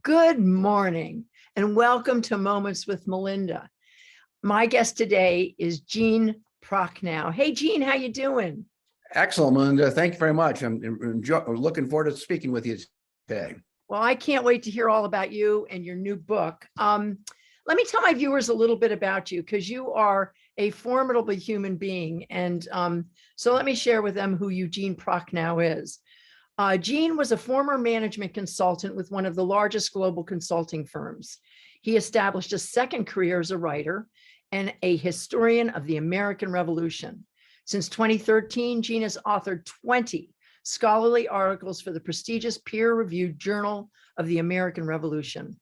Good morning and welcome to Moments with Melinda. My guest today is Eugene Procknow. Hey, Gene, how you doing? Excellent, Melinda. Thank you very much. I'm looking forward to speaking with you today. Well, I can't wait to hear all about you and your new book. Let me tell my viewers a little bit about you because you are a formidable human being. And so let me share with them who Eugene Procknow is. Gene was a former management consultant with one of the largest global consulting firms. He established a second career as a writer and a historian of the American Revolution. Since 2013, Gene has authored 20 scholarly articles for the prestigious peer-reviewed Journal of the American Revolution.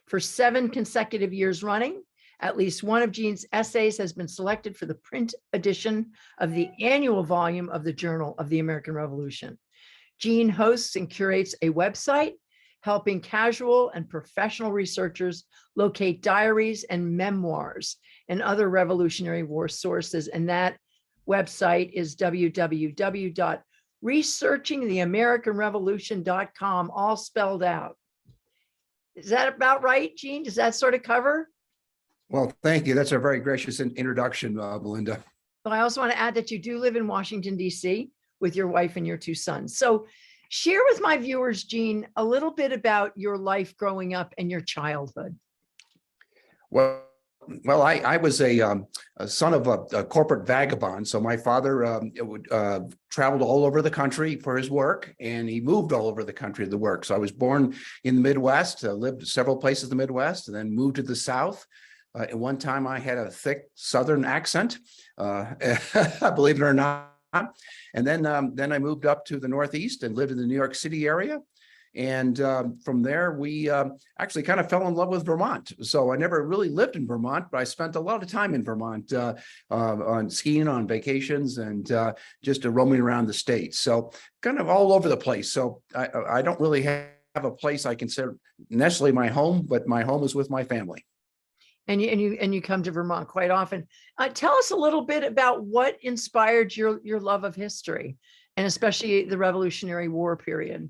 For 7 consecutive years running, at least one of Gene's essays has been selected for the print edition of the annual volume of the Journal of the American Revolution. Gene hosts and curates a website helping casual and professional researchers locate diaries and memoirs and other Revolutionary War sources. And that website is www.researchingtheamericanrevolution.com, all spelled out. Is that about right, Gene? Does that sort of cover? Well, thank you. That's a very gracious introduction, Melinda. But I also want to add that you do live in Washington, D.C. with your wife and your 2 sons. So share with my viewers, Gene, a little bit about your life growing up and your childhood. Well, I was a son of a corporate vagabond. So my father traveled all over the country for his work, and he moved all over the country to work. So I was born in the Midwest, lived several places in the Midwest, and then moved to the South. At one time, I had a thick Southern accent, believe it or not. And then I moved up to the Northeast and lived in the New York City area. And from there, we actually kind of fell in love with Vermont. So I never really lived in Vermont, but I spent a lot of time in Vermont on skiing, on vacations, and just roaming around the state. So kind of all over the place. So I don't really have a place I consider necessarily my home, but my home is with my family. And you come to Vermont quite often. Tell us a little bit about what inspired your love of history, and especially the Revolutionary War period.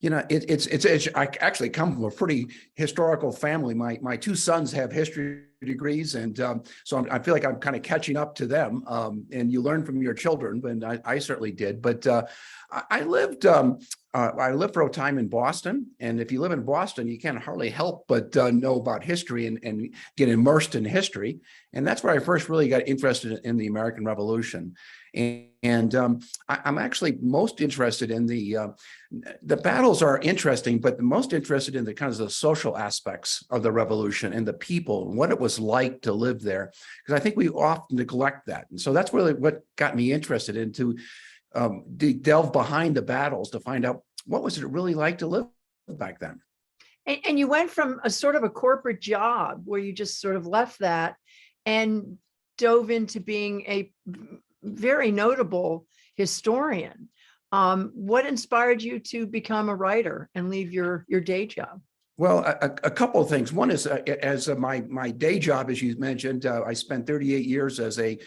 You know, I actually come from a pretty historical family. My 2 sons have history degrees, and so I feel like I'm kind of catching up to them. And you learn from your children, and I certainly did. But I lived for a time in Boston, and if you live in Boston, you can't hardly help but know about history and get immersed in history. And that's where I first really got interested in the American Revolution. And I'm actually most interested in the battles are interesting, but the most interested in the kind of the social aspects of the revolution and the people and what it was like to live there, because I think we often neglect that. And so that's really what got me interested into delve behind the battles to find out what was it really like to live back then. And you went from a sort of a corporate job where you just sort of left that and dove into being a very notable historian. What inspired you to become a writer and leave your day job? Well, a couple of things. One is as my day job, as you mentioned, I spent 38 years as a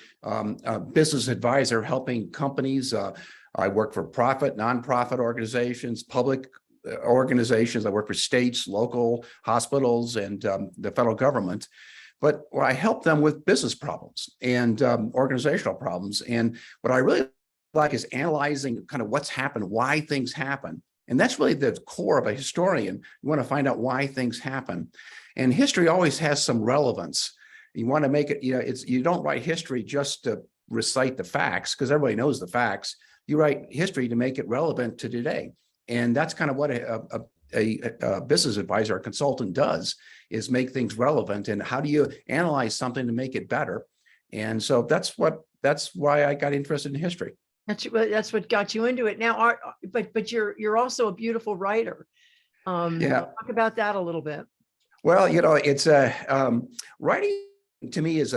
business advisor helping companies. I work for profit, nonprofit organizations, public organizations. I work for states, local hospitals, and the federal government. But I help them with business problems and organizational problems. And what I really like is analyzing kind of what's happened, why things happen. And that's really the core of a historian. You want to find out why things happen. And history always has some relevance. You want to make it, you don't write history just to recite the facts, because everybody knows the facts. You write history to make it relevant to today. And that's kind of what a business advisor or consultant does, is make things relevant. And how do you analyze something to make it better? And so that's why I got interested in history. That's what got you into it. Now, but you're also a beautiful writer. Yeah. Talk about that a little bit. Well, it's writing to me is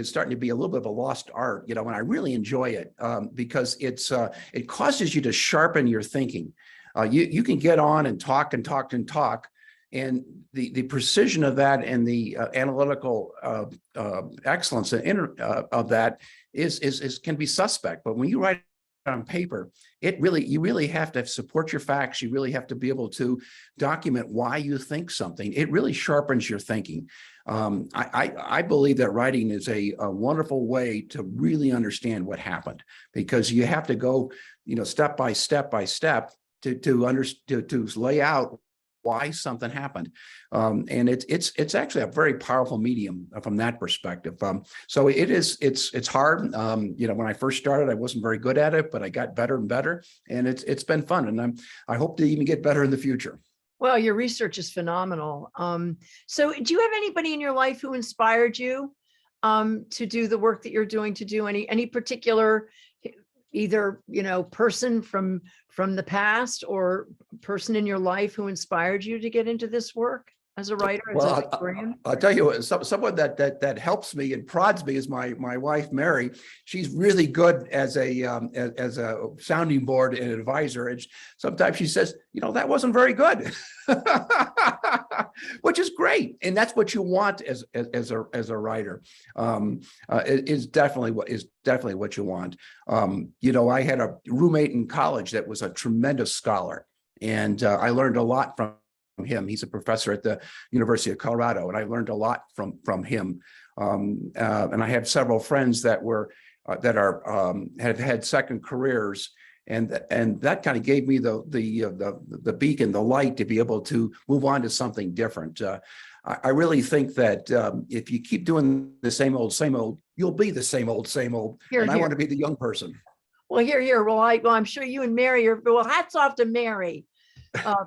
starting to be a little bit of a lost art. And I really enjoy it because it causes you to sharpen your thinking. You can get on and talk and talk and talk, and the precision of that and the analytical excellence of that is can be suspect. But when you write on paper, you really have to support your facts. You really have to be able to document why you think something. It really sharpens your thinking. I believe that writing is a wonderful way to really understand what happened, because you have to go, step by step to lay out why something happened. And it's actually a very powerful medium from that perspective. So it's hard. When I first started, I wasn't very good at it, but I got better and better, and it's been fun. And I hope to even get better in the future. Well, your research is phenomenal. So do you have anybody in your life who inspired you to do the work that you're doing, to do any particular, either, person from the past or person in your life who inspired you to get into this work as a writer, as a historian? I'll tell you what, someone that helps me and prods me is my wife, Mary. She's really good as a sounding board and advisor. And sometimes she says, that wasn't very good, which is great. And that's what you want as a writer. Is definitely what you want. I had a roommate in college that was a tremendous scholar, and I learned a lot from him. He's a professor at the University of Colorado, and I learned a lot from him. And I have several friends that have had second careers, and that kind of gave me the beacon, the light to be able to move on to something different. I really think that if you keep doing the same old, you'll be the same old. And I want to be the young person. Well, here. Well, I'm sure you and Mary are. Well, hats off to Mary.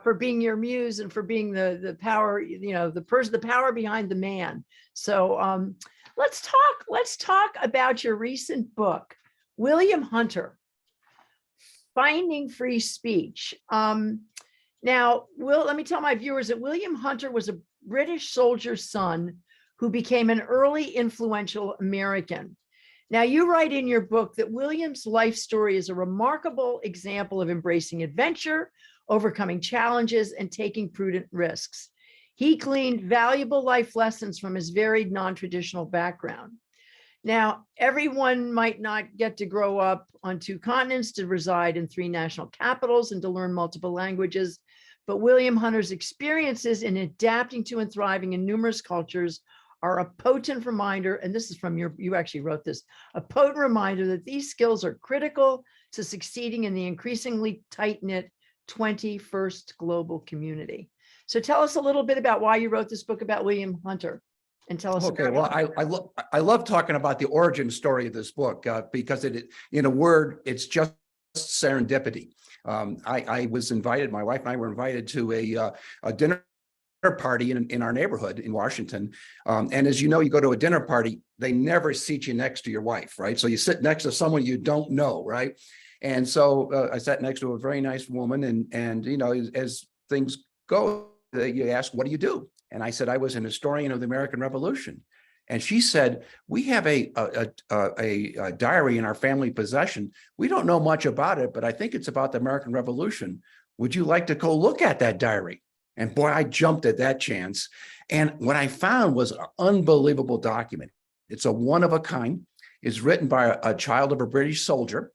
For being your muse and for being the power, the power behind the man. So let's talk about your recent book, William Hunter, Finding Free Speech. Now, let me tell my viewers that William Hunter was a British soldier's son who became an early influential American. Now, you write in your book that William's life story is a remarkable example of embracing adventure, overcoming challenges, and taking prudent risks. He gleaned valuable life lessons from his varied non-traditional background. Now, everyone might not get to grow up on 2 continents, to reside in 3 national capitals, and to learn multiple languages, but William Hunter's experiences in adapting to and thriving in numerous cultures are a potent reminder, and this is from you actually wrote this, a potent reminder that these skills are critical to succeeding in the increasingly tight-knit 21st global community. So tell us a little bit about why you wrote this book about William Hunter, and tell us. Okay, well, I love talking about the origin story of this book because in a word, it's just serendipity. I was invited, my wife and I were invited to a dinner party in our neighborhood in Washington. And as you know, you go to a dinner party, they never seat you next to your wife, right? So you sit next to someone you don't know, right? And so I sat next to a very nice woman, and as things go, you ask, what do you do? And I said, I was an historian of the American Revolution. And she said, we have a diary in our family possession. We don't know much about it, but I think it's about the American Revolution. Would you like to go look at that diary? And boy, I jumped at that chance. And what I found was an unbelievable document. It's a one of a kind. It's written by a child of a British soldier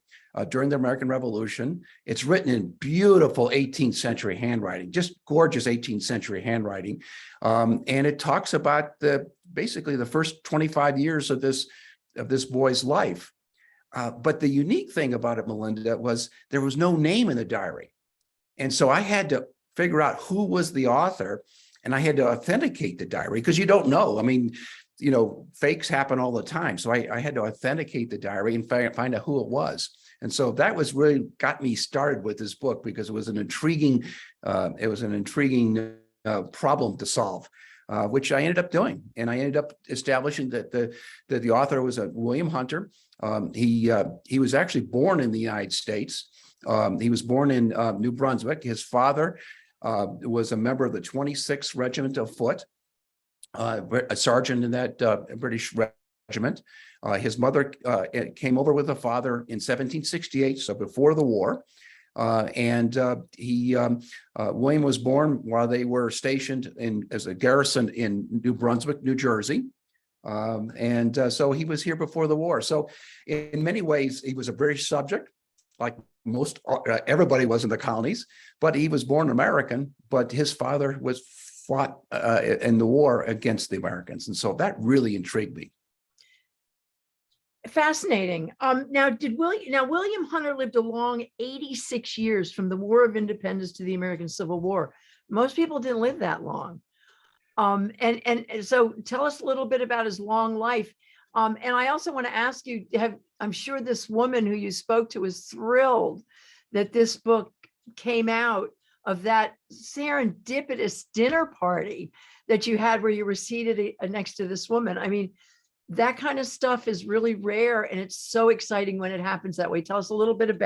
during the American Revolution. It's written in beautiful 18th century handwriting, just gorgeous 18th century handwriting. And it talks about basically the first 25 years of this boy's life. But the unique thing about it, Melinda, was there was no name in the diary. And so I had to figure out who was the author, and I had to authenticate the diary because you don't know. I mean, fakes happen all the time. So I had to authenticate the diary and find out who it was. And so that was really got me started with this book, because it was an intriguing problem to solve, which I ended up doing. And I ended up establishing that the author was a William Hunter. He was actually born in the United States. He was born in New Brunswick. His father was a member of the 26th Regiment of Foot, a sergeant in that British regiment. His mother came over with a father in 1768, so before the war. William was born while they were stationed as a garrison in New Brunswick, New Jersey. So he was here before the war. So in many ways, he was a British subject. like most everybody was in the colonies, but he was born American, but his father was fought in the war against the Americans. And so that really intrigued me. Fascinating. William Hunter lived a long 86 years from the War of Independence to the American Civil War. Most people didn't live that long. And so tell us a little bit about his long life. And I also want to ask you, I'm sure this woman who you spoke to was thrilled that this book came out of that serendipitous dinner party that you had where you were seated next to this woman. I mean, that kind of stuff is really rare, and it's so exciting when it happens that way. Tell us a little bit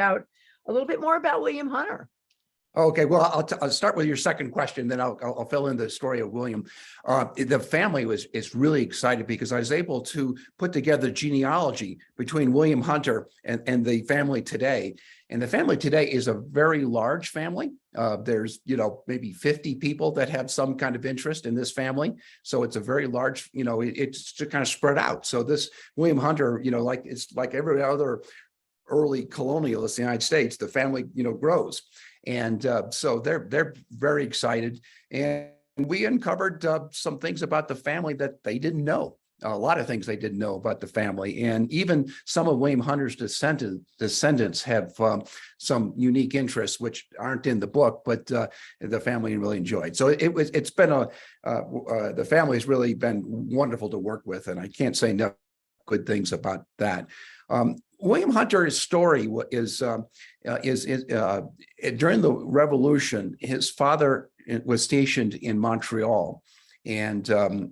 more about William Hunter. Okay, well, I'll start with your second question, then I'll fill in the story of William. The family is really excited because I was able to put together genealogy between William Hunter and the family today. And the family today is a very large family. There's, maybe 50 people that have some kind of interest in this family. So it's a very large, it's kind of spread out. So this William Hunter, it's like every other early colonialist in the United States, the family, grows. And so they're very excited. And we uncovered some things about the family that they didn't know. A lot of things they didn't know about the family. And even some of William Hunter's descendants have some unique interests, which aren't in the book, but the family really enjoyed. So the family has really been wonderful to work with. And I can't say enough good things about that. William Hunter's story is during the Revolution, his father was stationed in Montreal. And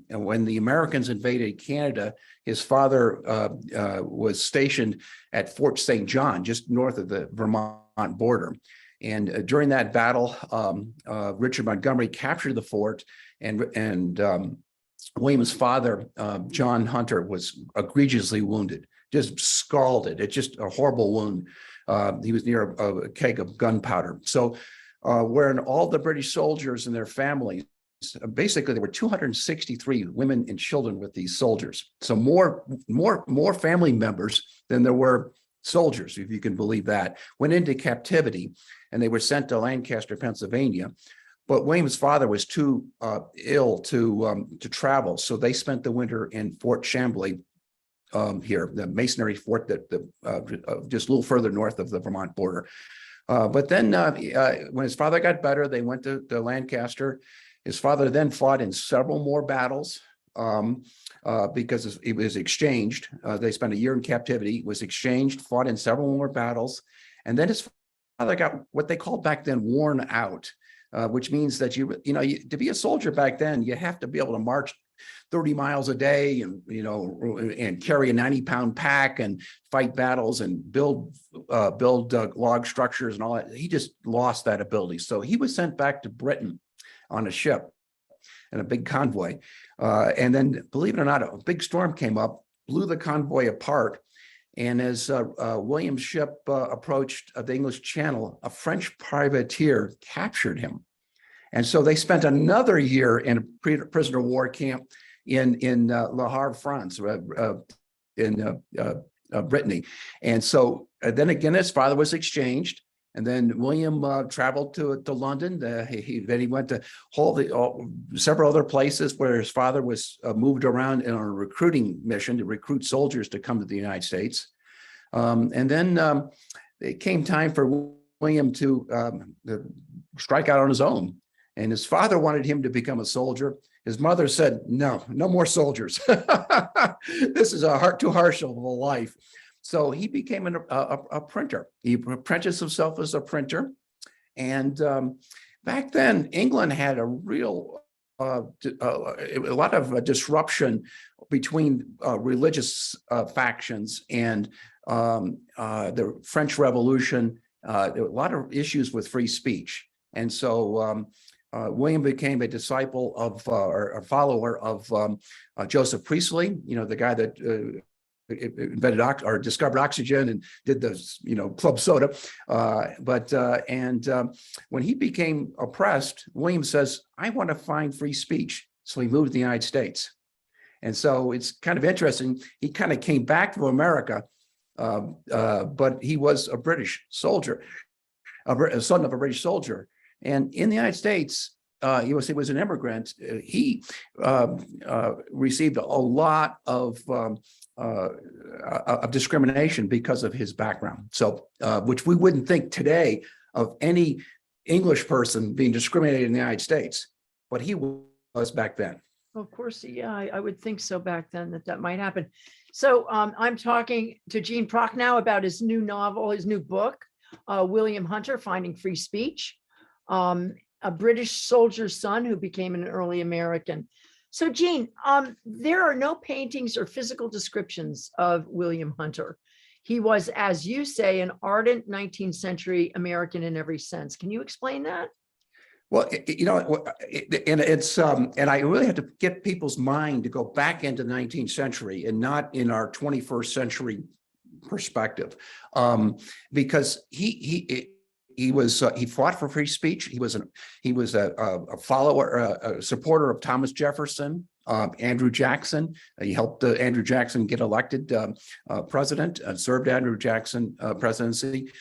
when the Americans invaded Canada, his father was stationed at Fort St. John, just north of the Vermont border. And during that battle, Richard Montgomery captured the fort, and William's father, John Hunter, was egregiously wounded, just scalded. It's just a horrible wound. He was near a keg of gunpowder. So wherein all the British soldiers and their families, basically there were 263 women and children with these soldiers. So more family members than there were soldiers, if you can believe that, went into captivity, and they were sent to Lancaster, Pennsylvania. But William's father was too ill to travel, so they spent the winter in Fort Chambly here, the masonry fort that just a little further north of the Vermont border. But then when his father got better, they went to Lancaster. His father then fought in several more battles because he was exchanged. They spent a year in captivity, was exchanged, fought in several more battles. And then his father got what they called back then worn out. Which means that to be a soldier back then, you have to be able to march 30 miles a day and, and carry a 90-pound pack and fight battles and build log structures and all that. He just lost that ability. So he was sent back to Britain on a ship in a big convoy. And then, believe it or not, a big storm came up, blew the convoy apart. And as William's ship approached the English Channel, a French privateer captured him. And so they spent another year in a prisoner of war camp in Le Havre, France, in Brittany. And so then again, his father was exchanged. And then William traveled to London. Then he went to several other places where his father was moved around on a recruiting mission to recruit soldiers to come to the United States. And then it came time for William to strike out on his own. And his father wanted him to become a soldier. His mother said, no more soldiers. This is too harsh of a life. So he became a printer. He apprenticed himself as a printer. And back then, England had a lot of disruption between religious factions and the French Revolution. There were a lot of issues with free speech. And so William became a disciple of or a follower of Joseph Priestley, the guy that invented or discovered oxygen and did the club soda. When he became oppressed, William says, I want to find free speech. So he moved to the United States. And so it's kind of interesting. He kind of came back to America but he was a British soldier, a son of a British soldier. And in the United States, he was an immigrant. He received a lot of discrimination because of his background. So, which we wouldn't think today of any English person being discriminated in the United States, but he was back then. Of course, yeah, I would think so back then that might happen. So I'm talking to Eugene Procknow about his new novel, his new book, William Hunter, Finding Free Speech, a British soldier's son who became an early American. So Gene, there are no paintings or physical descriptions of William Hunter. He was, as you say, an ardent 19th century American in every sense. Can you explain that? Well, and it's and I really have to get people's mind to go back into the 19th century and not in our 21st century perspective, because he fought for free speech. He was a follower, a supporter of Thomas Jefferson, Andrew Jackson. He helped Andrew Jackson get elected president, served Andrew Jackson presidency.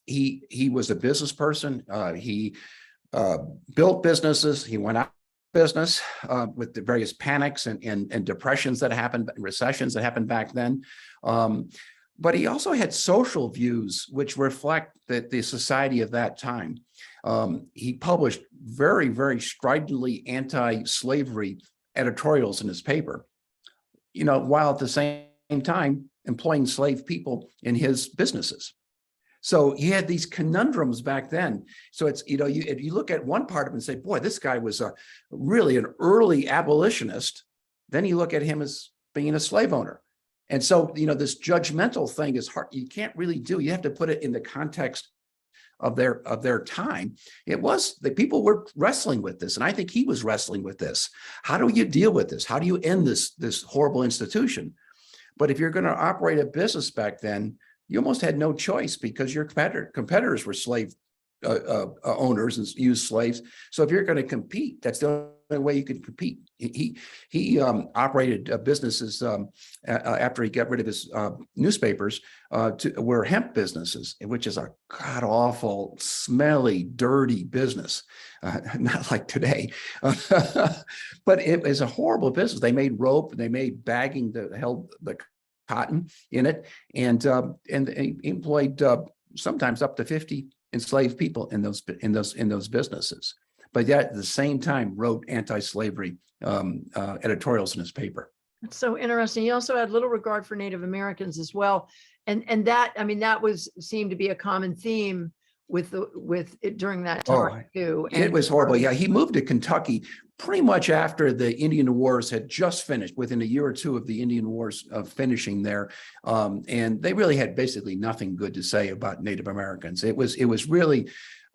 He was a business person. He built businesses. He went out of business with the various panics and depressions that happened, recessions that happened back then. But he also had social views which reflect the society of that time. He published very, very stridently anti-slavery editorials in his paper, while at the same time employing slave people in his businesses. So he had these conundrums back then. So it's, if you look at one part of it and say, boy, this guy was really an early abolitionist, then you look at him as being a slave owner. And so, this judgmental thing is hard. You can't really do. You have to put it in the context of their time. It was the people were wrestling with this, and I think he was wrestling with this. How do you deal with this? How do you end this horrible institution? But if you're going to operate a business back then, you almost had no choice because your competitors were slave owners and used slaves. So if you're going to compete, that's the only way you could compete. He operated businesses after he got rid of his newspapers were hemp businesses, which is a god awful, smelly, dirty business, not like today, but it was a horrible business. They made rope, they made bagging that held the cotton in it, and they employed sometimes up to 50 enslaved people in those businesses. But yet at the same time wrote anti-slavery editorials in his paper. That's so interesting. He also had little regard for Native Americans as well, and that, I mean, that seemed to be a common theme with it during that time too. And it was horrible. Yeah, he moved to Kentucky pretty much after the Indian Wars had just finished, within a year or two of the Indian Wars finishing there, and they really had basically nothing good to say about Native Americans. It was really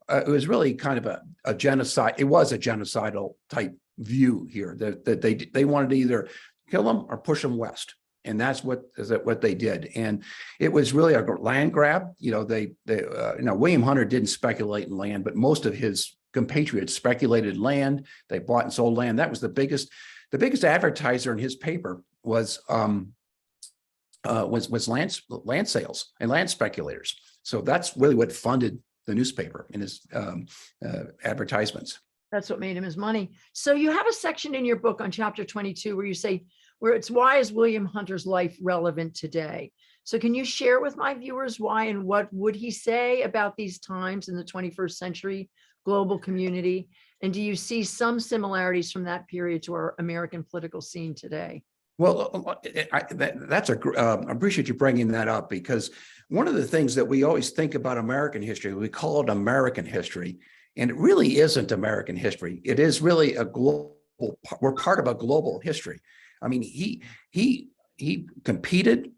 kind of a genocide. It was a genocidal type view here that they wanted to either kill them or push them west. And that's what they did. And it was really a land grab. William Hunter didn't speculate in land, but most of his compatriots speculated land. They bought and sold land. That was the biggest advertiser in his paper was land sales and land speculators. So that's really what funded the newspaper in his advertisements. That's what made him his money. So you have a section in your book on chapter 22 where you say, why is William Hunter's life relevant today? So can you share with my viewers why, and what would he say about these times in the 21st century global community? And do you see some similarities from that period to our American political scene today? Well, I appreciate you bringing that up, because one of the things that we always think about American history, we call it American history, and it really isn't American history. It is really a global, we're part of a global history. I mean, he competed,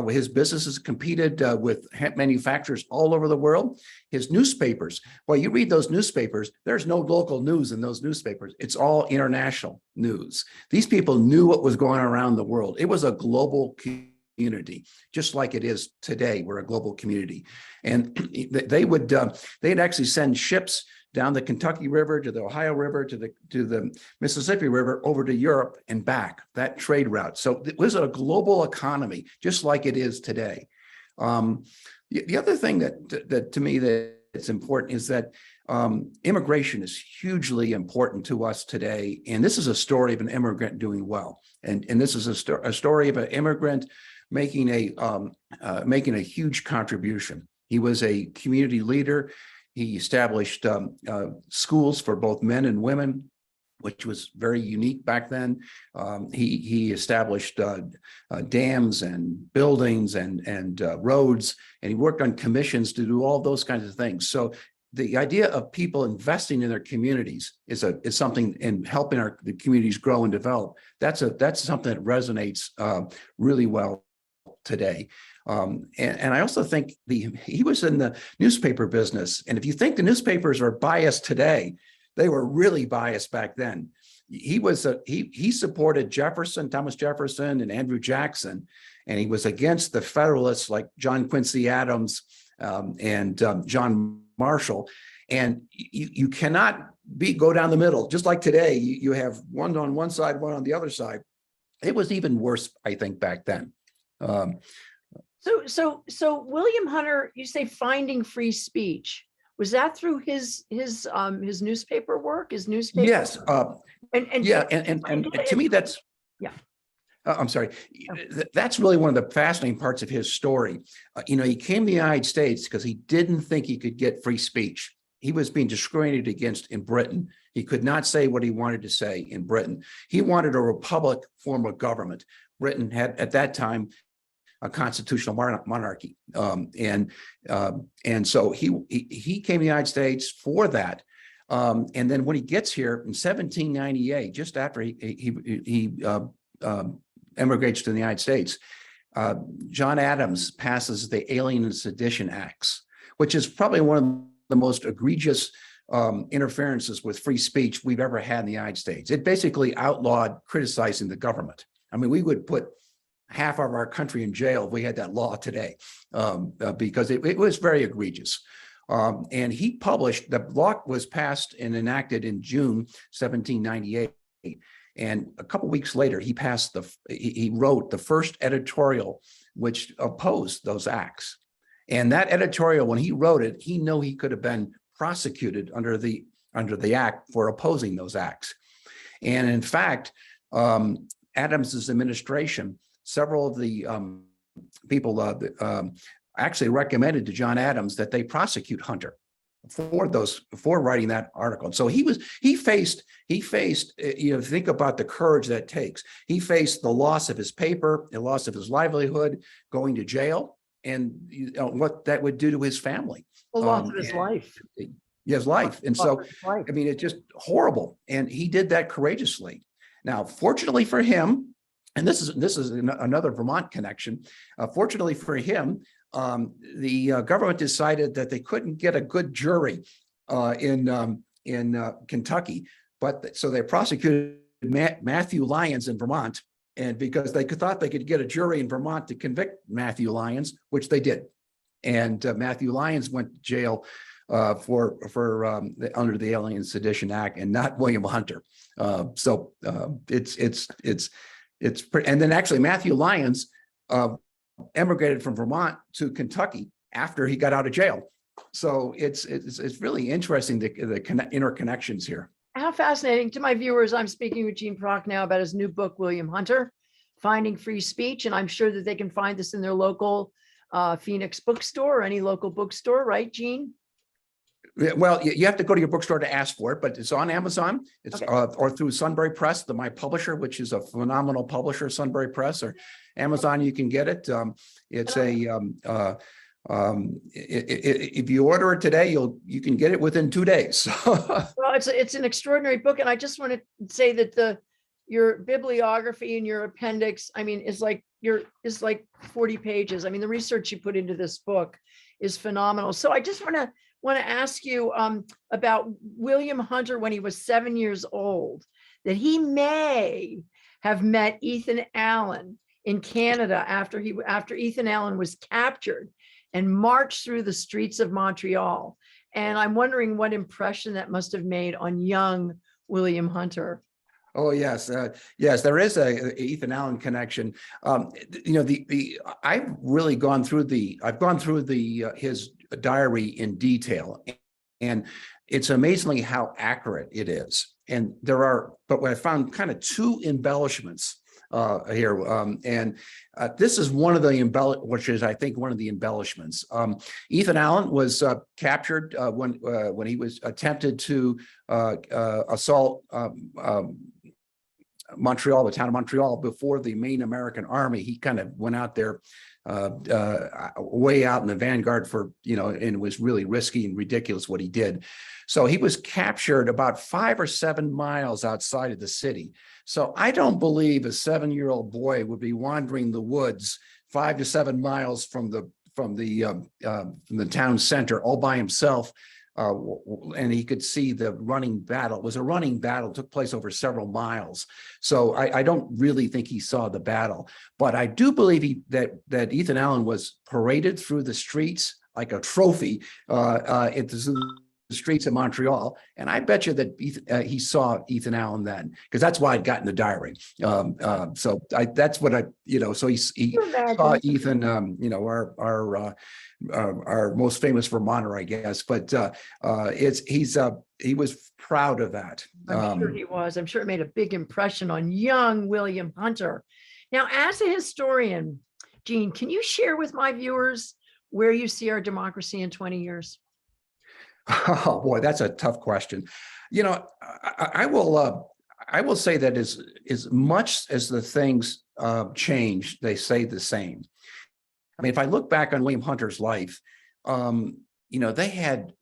his businesses competed with hemp manufacturers all over the world. His newspapers, well, you read those newspapers, there's no local news in those newspapers. It's all international news. These people knew what was going on around the world. It was a global community, just like it is today. We're a global community. And they'd actually send ships down the Kentucky River to the Ohio River to the Mississippi River over to Europe and back, that trade route. So it was a global economy, just like it is today. The other thing that to me that it's important is that immigration is hugely important to us today. And this is a story of an immigrant doing well. And this is a story of an immigrant making a huge contribution. He was a community leader. He established schools for both men and women, which was very unique back then. He established dams and buildings and roads, and he worked on commissions to do all those kinds of things. So the idea of people investing in their communities is something in helping the communities grow and develop. That's something that resonates really well today. And I also think he was in the newspaper business. And if you think the newspapers are biased today, they were really biased back then. He supported Thomas Jefferson and Andrew Jackson, and he was against the Federalists like John Quincy Adams and John Marshall. And you cannot go down the middle. Just like today, you have one on one side, one on the other side. It was even worse, I think, back then. So William Hunter, you say finding free speech. Was that through his newspaper work? His newspaper? Yes. And to me, that's yeah. I'm sorry. That's really one of the fascinating parts of his story. He came to the United States because he didn't think he could get free speech. He was being discriminated against in Britain. He could not say what he wanted to say in Britain. He wanted a republic form of government. Britain had, at that time, a constitutional monarchy. And so he came to the United States for that. And then when he gets here in 1798, just after he emigrates to the United States, John Adams passes the Alien and Sedition Acts, which is probably one of the most egregious interferences with free speech we've ever had in the United States. It basically outlawed criticizing the government. I mean, we would put half of our country in jail if we had that law today, because it was very egregious. And he published, the law was passed and enacted in June 1798. And a couple of weeks later, he wrote the first editorial which opposed those acts. And that editorial, when he wrote it, he knew he could have been prosecuted under the act for opposing those acts. And in fact, Adams's administration, several of the people actually recommended to John Adams that they prosecute Hunter for writing that article. And so he faced, think about the courage that it takes. He faced the loss of his paper, the loss of his livelihood, going to jail, and what that would do to his family. The loss of his life. His life. And so, I mean, it's just horrible. And he did that courageously. Now, fortunately for him, and this is another Vermont connection. Fortunately for him, the government decided that they couldn't get a good jury in Kentucky, so they prosecuted Matthew Lyons in Vermont, and because they thought they could get a jury in Vermont to convict Matthew Lyons, which they did, and Matthew Lyons went to jail under the Alien Sedition Act, and not William Hunter. So it's and then actually Matthew Lyons emigrated from Vermont to Kentucky after he got out of jail. So it's really interesting, the interconnections here. How fascinating. To my viewers, I'm speaking with Eugene Procknow about his new book, William Hunter, Finding Free Speech. And I'm sure that they can find this in their local Phoenix bookstore or any local bookstore, right, Gene? Well, you have to go to your bookstore to ask for it, but it's on Amazon. It's okay. Or through Sunbury Press, my publisher, which is a phenomenal publisher, Sunbury Press, or Amazon. You can get it. It's if you order it today, you can get it within 2 days. Well, it's an extraordinary book, and I just want to say that your bibliography and your appendix, I mean, is like 40 pages. I mean, the research you put into this book is phenomenal. So I just want to ask you about William Hunter when he was 7 years old, that he may have met Ethan Allen in Canada after Ethan Allen was captured and marched through the streets of Montreal. And I'm wondering what impression that must have made on young William Hunter. Oh, yes. Yes, there is a Ethan Allen connection. I've really gone through his diary in detail, and it's amazingly how accurate it is. And but I found kind of two embellishments here. And this is one of the which is, I think, one of the embellishments. Ethan Allen was captured when he was attempted to assault Montreal, the town of Montreal, before the main American army. He kind of went out there way out in the vanguard and it was really risky and ridiculous what he did. So he was captured about 5 or 7 miles outside of the city. So I don't believe a 7-year-old boy would be wandering the woods 5 to 7 miles from the town center all by himself. And he could see the running battle. It was a running battle, took place over several miles. So I don't really think he saw the battle, but I do believe that Ethan Allen was paraded through the streets like a trophy at the streets of Montreal. And I bet you that he saw Ethan Allen then, because that's why it got in the diary. That's what so he saw Ethan, our most famous Vermonter, I guess, but he was proud of that. I'm sure he was. I'm sure it made a big impression on young William Hunter. Now, as a historian, Gene, can you share with my viewers where you see our democracy in 20 years? Oh boy, that's a tough question. I will say that as much as the things change, they stay the same. I mean, if I look back on William Hunter's life, they had,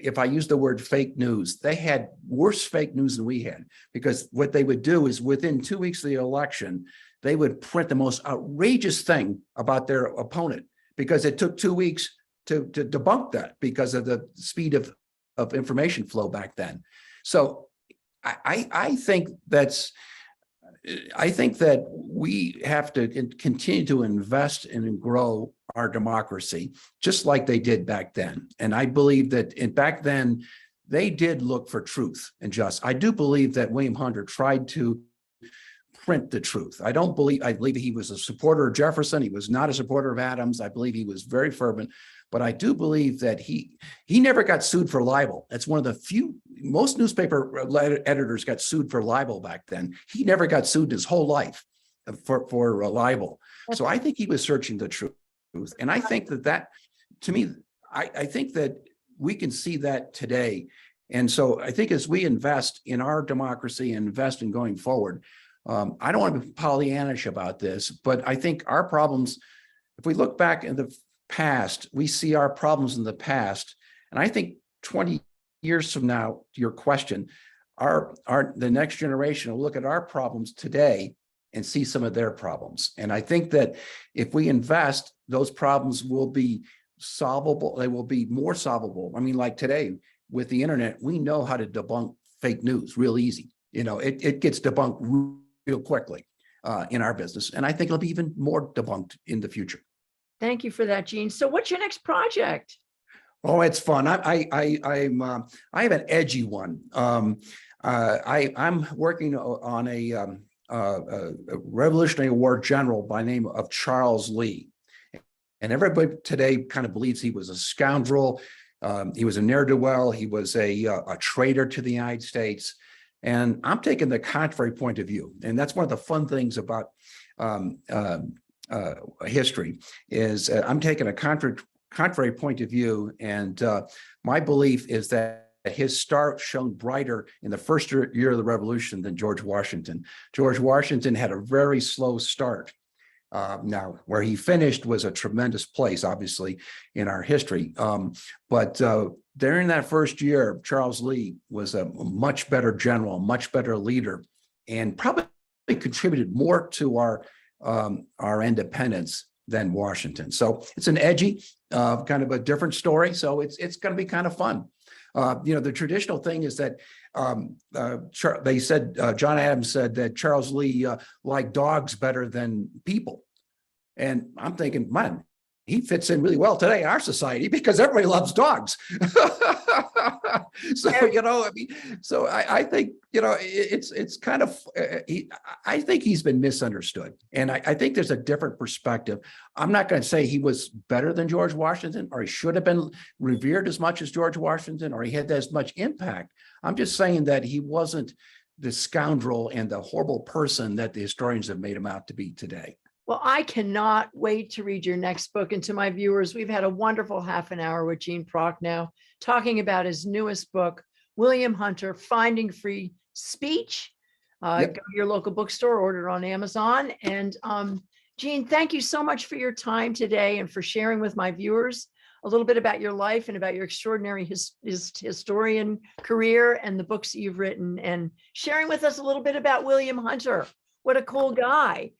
if I use the word fake news, they had worse fake news than we had, because what they would do is within 2 weeks of the election, they would print the most outrageous thing about their opponent, because it took 2 weeks to debunk that because of the speed of information flow back then. So I think that we have to continue to invest and grow our democracy, just like they did back then. And I believe that back then, they did look for truth and justice. I do believe that William Hunter tried to print the truth. I believe he was a supporter of Jefferson. He was not a supporter of Adams. I believe he was very fervent, but I do believe that he never got sued for libel. That's one of the few. Most newspaper editors got sued for libel back then. He never got sued his whole life for libel. So I think he was searching the truth. And I think that to me, I think that we can see that today. And so I think as we invest in our democracy and invest in going forward, I don't want to be Pollyannish about this, but I think our problems, if we look back in the past, we see our problems in the past. And I think 20 years from now, to your question, the next generation will look at our problems today and see some of their problems. And I think that if we invest, those problems will be solvable. They will be more solvable. I mean, like today with the internet, we know how to debunk fake news real easy. It gets debunked real quickly in our business. And I think it'll be even more debunked in the future. Thank you for that, Gene. So what's your next project? Oh, it's fun. I have an edgy one. I'm working on a Revolutionary War general by the name of Charles Lee. And everybody today kind of believes he was a scoundrel. He was a ne'er-do-well. He was a traitor to the United States. And I'm taking the contrary point of view. And that's one of the fun things about history is I'm taking a contrary point of view. And my belief is that his star shone brighter in the first year of the Revolution than George Washington. George Washington had a very slow start. Now, where he finished was a tremendous place, obviously, in our history. But during that first year, Charles Lee was a much better general, much better leader, and probably contributed more to our independence than Washington. So it's an edgy, kind of a different story. So it's going to be kind of fun. The traditional thing is that they said, John Adams said that Charles Lee liked dogs better than people. And I'm thinking, man, he fits in really well today in our society because everybody loves dogs. So, I mean, so I think, it's kind of, I think he's been misunderstood. And I think there's a different perspective. I'm not going to say he was better than George Washington, or he should have been revered as much as George Washington, or he had as much impact. I'm just saying that he wasn't the scoundrel and the horrible person that the historians have made him out to be today. Well, I cannot wait to read your next book. And to my viewers, we've had a wonderful half an hour with Eugene Procknow talking about his newest book, William Hunter, Finding Free Speech. Yep. Go to your local bookstore, order it on Amazon. And Gene, thank you so much for your time today and for sharing with my viewers a little bit about your life and about your extraordinary historian career and the books that you've written, and sharing with us a little bit about William Hunter. What a cool guy,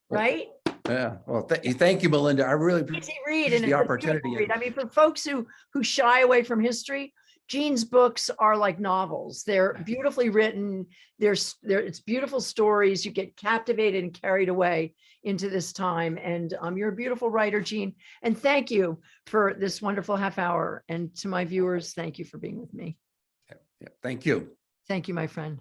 right? Yeah. Well, thank you, Melinda. I really Easy read, appreciate and the it's a opportunity. beautiful read. I mean, for folks who shy away from history, Gene's books are like novels. They're beautifully written. It's beautiful stories. You get captivated and carried away into this time. And you're a beautiful writer, Gene. And thank you for this wonderful half hour. And to my viewers, thank you for being with me. Yeah, thank you. Thank you, my friend.